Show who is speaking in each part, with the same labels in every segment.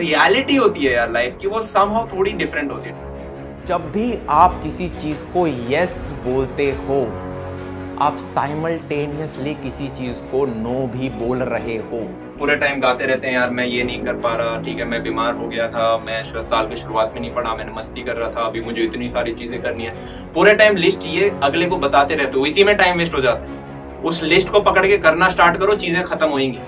Speaker 1: Reality होती है यार लाइफ की, वो समहाउ थोड़ी डिफरेंट होती है।
Speaker 2: जब भी आप किसी चीज को यस बोलते हो, आप साइमल्टेनियसली किसी चीज को नो भी बोल रहे हो।
Speaker 1: पूरे टाइम गाते रहते हैं यार मैं ये नहीं कर पा रहा, ठीक है मैं बीमार हो गया था, मैं साल की शुरुआत में नहीं पढ़ा, मैंने मस्ती कर रहा था, अभी मुझे इतनी सारी चीजें करनी है। पूरे टाइम लिस्ट ये अगले को बताते रहते हो, इसी में टाइम वेस्ट हो जाता है। उस लिस्ट को पकड़ के करना स्टार्ट करो, चीजें खत्म होंगी।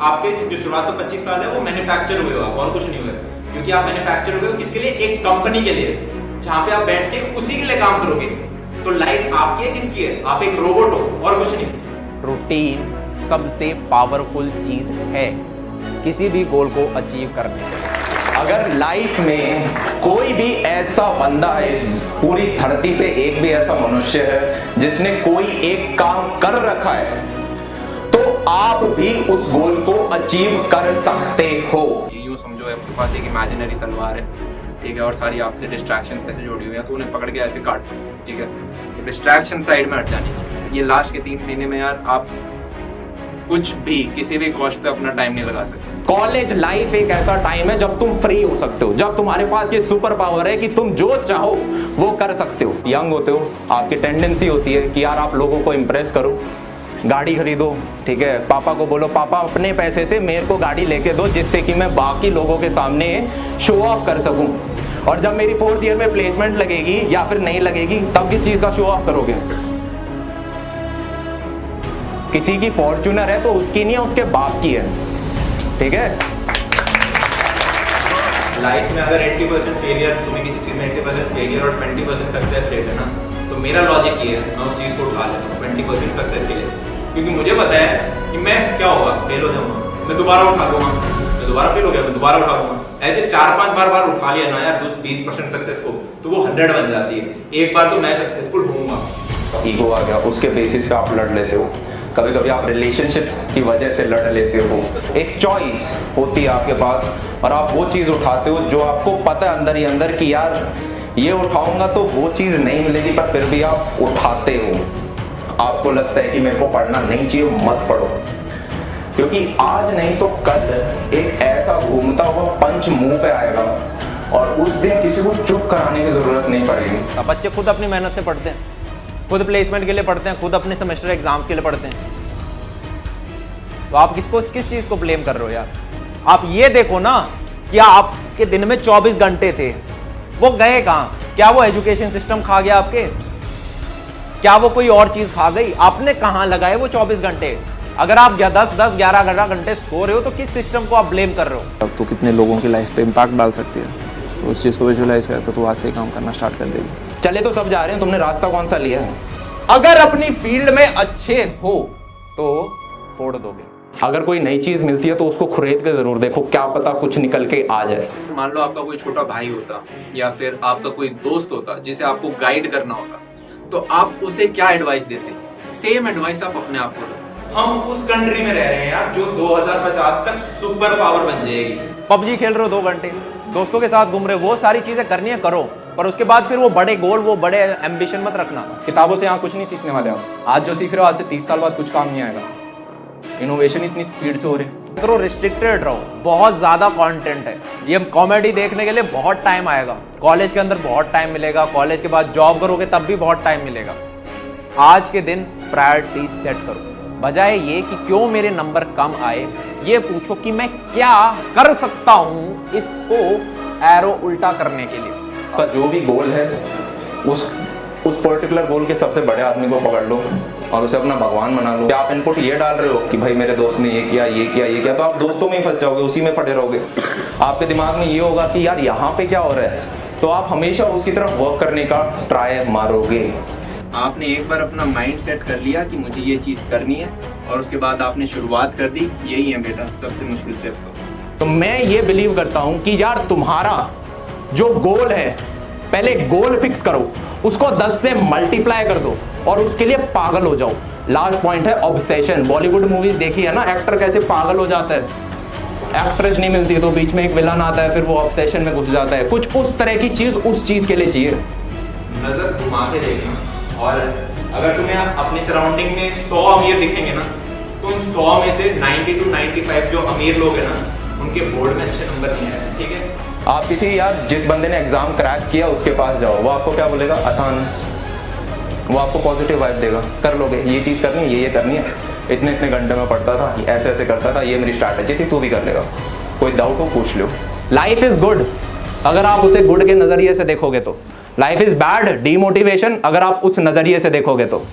Speaker 1: आपके जो शुरुआत का 25 साल है वो मैन्युफैक्चर हुए हो आप, और कुछ नहीं हुए, क्योंकि आप मैन्युफैक्चर हुए हो किसके लिए? एक कंपनी के लिए, जहां पे आप बैठ के उसी के लिए काम करोगे। तो लाइफ आपकी है, किसकी है? आप एक रोबोट हो और कुछ नहीं।
Speaker 2: रूटीन सबसे पावरफुल चीज है किसी भी गोल को अचीव करने के लिए।
Speaker 3: अगर लाइफ में कोई भी ऐसा बंदा है, पूरी धरती पे एक भी ऐसा मनुष्य है जिसने कोई एक काम कर रखा है, तो आप भी उस गोल को अचीव कर सकते हो।
Speaker 1: यूं समझो आपके पास एक इमेजिनरी तलवार है, ठीक है, और सारी आपसे डिस्ट्रैक्शंस ऐसे जुड़ी हुई हैं, तो उन्हें पकड़ के ऐसे काट दो, ठीक है, तो डिस्ट्रैक्शन साइड में हट जानी चाहिए। ये लास्ट के 3 महीने में यार आप कुछ भी किसी भी कॉस्ट पे अपना टाइम नहीं लगा सकते।
Speaker 3: कॉलेज लाइफ एक ऐसा टाइम है जब तुम फ्री हो सकते हो, जब तुम्हारे पास ये सुपर पावर है कि तुम जो चाहो वो कर सकते हो। यंग होते हो, आपकी टेंडेंसी होती है कि यार आप लोगों को इम्प्रेस करो, गाड़ी खरीदो, ठीक है, पापा को बोलो पापा अपने पैसे से मेरे को गाड़ी लेके दो जिससे कि मैं बाकी लोगों के सामने शो ऑफ कर सकूं। और जब मेरी 4th ईयर में प्लेसमेंट लगेगी या फिर नहीं लगेगी, तब किस चीज का शो ऑफ करोगे? किसी की फॉर्च्यूनर है तो उसकी नहीं है, उसके बाप की है, ठीक है।
Speaker 1: लाइफ में अगर 80% फेलियर, तुम्हें किसी चीज में 80% फेलियर और 20% सक्सेस रेट है ना, तो मेरा लॉजिक ये है, मैं उस चीज को उठा लेता हूँ 20% सक्सेस के लिए, क्योंकि मुझे पता है कि मैं क्या होगा, फेल हो जाऊंगा, मैं दोबारा उठा लूंगा, मैं दोबारा फेल हो गया, मैं दोबारा उठा लूंगा। ऐसे 4-5 बार उठा लिया ना यार 20% सक्सेस को, तो वो 100 बन जाती है। एक बार तो मैं सक्सेसफुल होऊंगा।
Speaker 3: ईगो आ गया, उसके बेसिस पे आप लड़ लेते हो। कभी कभी आप रिलेशनशिप्स की वजह से लड़ लेते हो। एक चॉइस होती है आपके पास और आप वो चीज़ उठाते हो जो आपको पता है अंदर ही अंदर कि यार ये उठाऊंगा तो वो चीज़ नहीं मिलेगी, पर फिर भी आप उठाते हो। आपको लगता है कि मेरे को पढ़ना नहीं चाहिए, मत पढ़ो, क्योंकि आज नहीं तो कल एक ऐसा घूमता हुआ पंच मुंह पे आएगा और उस दिन किसी को चुप कराने की जरूरत नहीं पड़ेगी।
Speaker 2: बच्चे खुद अपनी मेहनत से पढ़ते हैं, खुद प्लेसमेंट के लिए पढ़ते हैं, खुद अपने सेमेस्टर एग्जाम्स के लिए पढ़ते हैं, तो आप किस चीज को ब्लेम कर रहे हो यार? आप ये देखो ना, क्या आपके दिन में 24 घंटे थे, वो गए कहां? क्या वो एजुकेशन सिस्टम खा गया आपके? क्या वो कोई और चीज खा गई? आपने कहां लगाए वो 24 घंटे? अगर आप 10, 11 घंटे सो रहे हो तो किस सिस्टम को आप ब्लेम कर रहे हो?
Speaker 4: अब तो कितने लोगों की लाइफ पे इम्पैक्ट डाल सकती है, तो उस चीज़ को विजुअलाइज करके तो आज से काम करना स्टार्ट कर देगी।
Speaker 3: चले तो सब जा रहे हैं, तुमने रास्ता कौन सा लिया है?
Speaker 2: अगर अपनी फील्ड में अच्छे हो तो फोड़ दोगे।
Speaker 3: अगर कोई नई चीज मिलती है तो उसको खरीद के जरूर देखो, क्या पता कुछ निकल के आ जाए।
Speaker 1: मान लो आपका कोई छोटा भाई होता या फिर आपका कोई दोस्त होता जिसे आपको गाइड करना होता, तो आप उसे क्या एडवाइस देते? सेम एडवाइस आप अपने आप को दो। हम उस कंट्री में रह रहे हैं यार जो 2050 तक सुपर पावर बन जाएगी।
Speaker 2: पबजी खेल रहे हो 2 घंटे, दोस्तों के साथ घूम रहे हो, वो सारी चीजें करनी है करो, पर उसके बाद फिर वो बड़े गोल, वो बड़े एम्बिशन मत रखना।
Speaker 3: किताबों से यहाँ कुछ नहीं सीखने वाले आप। आज जो सीख रहे हो आज से 30 साल बाद कुछ काम नहीं आएगा। इनोवेशन इतनी स्पीड से हो रही है।
Speaker 2: करो, रिस्ट्रिक्टेड रहो, बहुत ज्यादा कंटेंट है। ये कॉमेडी देखने के लिए बहुत टाइम आएगा, कॉलेज के अंदर बहुत टाइम मिलेगा, कॉलेज के बाद जॉब करोगे तब भी बहुत टाइम मिलेगा। आज के दिन प्रायोरिटी सेट करो, बजाय ये कि क्यों मेरे नंबर कम आए, ये पूछो कि मैं क्या कर सकता हूं इसको एरो उल्टा करने के लिए।
Speaker 3: का जो भी गोल है उस पर्टिकुलर गोल के सबसे बड़े आदमी को पकड़ लो और उसे अपना भगवान बना लो। क्या आप इनपुट ये डाल रहे हो कि भाई मेरे दोस्त ने ये किया ये किया ये किया, तो आप दोस्तों में ही फंस जाओगे, उसी में पड़े रहोगे। आपके दिमाग में ये होगा कि यार यहाँ पे क्या हो रहा है, तो आप हमेशा उसकी तरफ वर्क करने का ट्राई मारोगे।
Speaker 1: आपने एक बार अपना माइंड सेट कर लिया कि मुझे ये चीज करनी है और उसके बाद आपने शुरुआत कर दी, यही है बेटा सबसे मुश्किल स्टेप्स।
Speaker 3: तो मैं ये बिलीव करता हूं कि यार तुम्हारा जो गोल है, पहले गोल फिक्स करो, उसको 10 से मल्टीप्लाई कर दो और उसके लिए पागल हो जाओ। लास्ट पॉइंट है ऑब्सेशन। बॉलीवुड मूवीज देखी है ना, एक्टर कैसे पागल हो जाता है, एक्ट्रेस नहीं मिलती तो बीच में एक विलन आता है, फिर वो ऑब्सेशन में घुस जाता है। कुछ उस तरह की चीज उस चीज के लिए चाहिए।
Speaker 1: नजर घुमा के देखना, और अगर तुम्हें अपनी सराउंडिंग में 100 अमीर दिखेंगे ना, तो उन 100 में से 90 to 95 जो अमीर लोग हैं ना, उनके बोर्ड में अच्छे नंबर नहीं आए, ठीक है।
Speaker 3: आप किसी यार जिस बंदे ने एग्जाम क्रैक किया उसके पास जाओ, वो आपको क्या बोलेगा, आसान है। वो आपको पॉजिटिव वाइब देगा, कर लोगे, ये चीज़ करनी है, ये करनी है, इतने इतने घंटे में पढ़ता था, ऐसे ऐसे करता था, ये मेरी स्ट्रैटेजी थी, तू भी कर लेगा। कोई डाउट हो पूछ लो।
Speaker 2: लाइफ इज गुड अगर आप उसे गुड के नजरिए से देखोगे तो, लाइफ इज बैड डीमोटिवेशन अगर आप उस नजरिए से देखोगे तो।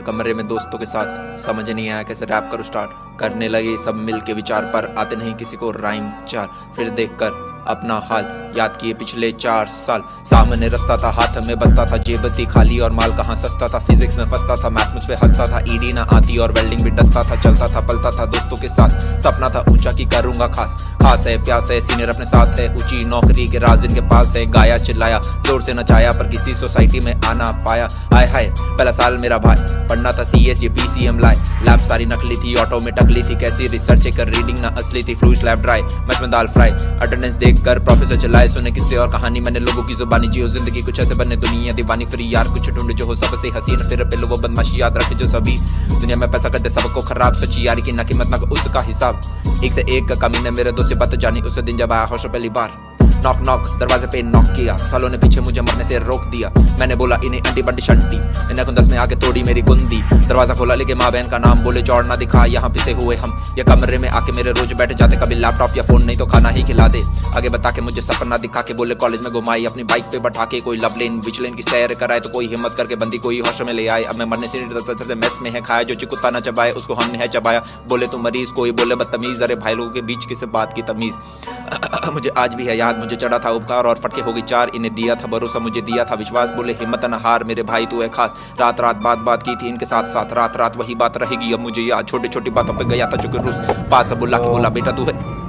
Speaker 5: कमरे में दोस्तों के साथ समझ नहीं आया कैसे रैप करूं स्टार्ट, करने लगे सब मिल के विचार पर आते नहीं किसी को राइम चार, फिर देखकर अपना हाल याद किए पिछले 4 साल, सामने रास्ता था हाथ में बसता था, जेब थी खाली और माल कहाँ सस्ता था, फिजिक्स में फंसता था, मैथ मुझ पे हंसता था, ईडी ना आती और वेल्डिंग भी डसता था, चलता था पलता था दोस्तों के साथ, सपना था ऊंचा की करूंगा खास, खास है प्यास है सीनियर अपने साथ है, ऊंची नौकरी के राज इनके पास है, गाया चिल्लाया जोर से नचाया पर किसी सोसाइटी में आना पाया, आय हाय पहला साल मेरा भाई पढ़ना था CS ये PCM लाए, लैब सारी नकली थी ऑटो में टकली थी, कैसी रिसर्च कर रीडिंग ना असली थी, फ्लू स्लैब ड्राई मैच में दाल फ्राई, अटेंडेंस देखकर प्रोफेसर चलाए, सुने किससे और कहानी मैंने लोगों की जुबानी, जियो जिंदगी कुछ ऐसे बने दुनिया दीवानी, फिर यार कुछ ढूंढ जो हो सबसे हसीन, फिर पे लो वो बदमाशी याद रखे जो सभी दुनिया में पैसा करते सबको खराब, सच्ची यारी की ना कीमत ना उसका हिसाब, एक से एक का कमी ने मेरे दोस्त से बात जानी, उस दिन जब आया होश पहली बार, नॉक नॉक दरवाजे पे नॉक किया, सालों ने पीछे मुझे मरने से रोक दिया, मैंने बोला इन्हें अंडी बंडी शंटी, इन्हें कुंदस में आके तोड़ी मेरी कुंदी, दरवाजा खोला लेके माँ बहन का नाम बोले जौड़ ना दिखा, यहाँ पिसे हुए हम ये कमरे में आके मेरे रोज बैठ जाते, कभी लैपटॉप या फोन नहीं तो खाना ही खिला दे, आगे बता के मुझे सपना दिखा के बोले कॉलेज में घुमाई, अपनी बाइक पे बैठा के कोई लव लेन विच लेन की सैर कराए, तो कोई हिम्मत करके बंदी कोई होश में ले आए, अब मैं मरने से नहीं डरता जैसे मेस में है खाया, जो कुत्ता ना चबाए उसको हमने है चबाया, बोले तू मरीज कोई बोले बदतमीज, अरे भाई लोगों के बीच किस बात की तमीज, मुझे आज भी है याद मुझे चढ़ा था उपकार और फटके हो गई 4, इन्हें दिया था भरोसा मुझे दिया था विश्वास, बोले हिम्मत न हार मेरे भाई तू है खास, रात रात बात की थी इनके साथ साथ, रात रात वही बात रहेगी अब मुझे याद, छोटी छोटी बातों पे गया था जो कि रूस पास, बुला के बोला बेटा तू है